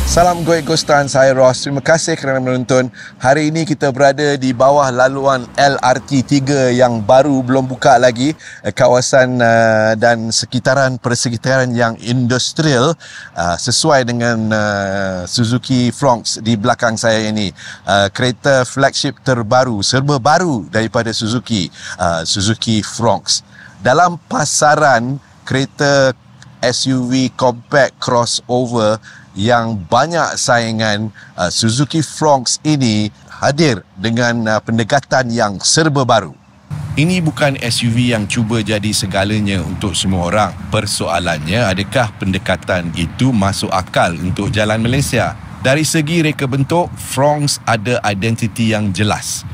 Salam Goik Gostan, saya Ross. Terima kasih kerana menonton. Hari ini kita berada di bawah laluan LRT 3 yang baru, belum buka lagi. Kawasan dan persekitaran yang industrial, sesuai dengan Suzuki Fronx di belakang saya ini. Kereta flagship terbaru, serba baru daripada Suzuki, Suzuki Fronx. Dalam pasaran kereta SUV compact crossover yang banyak saingan, Suzuki Fronx ini hadir dengan pendekatan yang serba baru. Ini bukan SUV yang cuba jadi segalanya untuk semua orang. Persoalannya, adakah pendekatan itu masuk akal untuk jalan Malaysia? Dari segi reka bentuk, Fronx ada identiti yang jelas.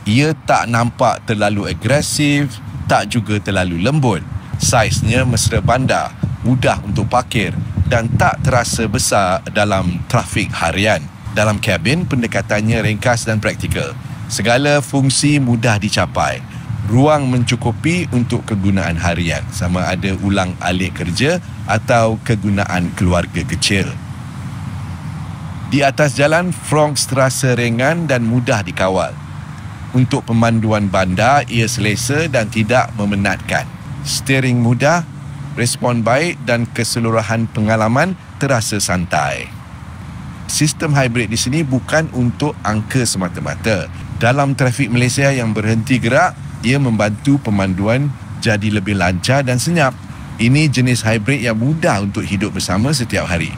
Ia tak nampak terlalu agresif, tak juga terlalu lembut. Saiznya mesra bandar, mudah untuk parkir dan tak terasa besar dalam trafik harian. Dalam kabin, pendekatannya ringkas dan praktikal. Segala fungsi mudah dicapai. Ruang mencukupi untuk kegunaan harian, sama ada ulang alik kerja atau kegunaan keluarga kecil. Di atas jalan, Fronx terasa ringan dan mudah dikawal. Untuk pemanduan bandar, ia selesa dan tidak memenatkan. Steering mudah, respon baik dan keseluruhan pengalaman terasa santai. Sistem hybrid di sini bukan untuk angka semata-mata. Dalam trafik Malaysia yang berhenti gerak, ia membantu pemanduan jadi lebih lancar dan senyap. Ini jenis hybrid yang mudah untuk hidup bersama setiap hari.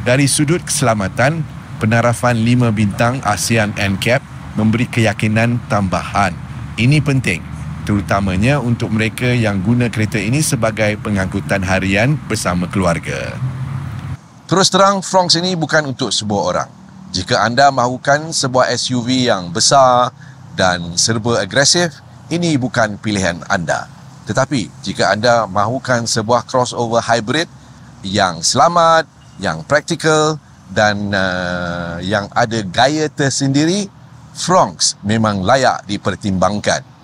Dari sudut keselamatan, penarafan 5 bintang ASEAN NCAP memberi keyakinan tambahan. Ini penting, terutamanya untuk mereka yang guna kereta ini sebagai pengangkutan harian bersama keluarga. Terus terang, Fronx ini bukan untuk sebuah orang. Jika anda mahukan sebuah SUV yang besar dan serba agresif, ini bukan pilihan anda. Tetapi, jika anda mahukan sebuah crossover hybrid yang selamat, yang praktikal dan yang ada gaya tersendiri, Fronx memang layak dipertimbangkan.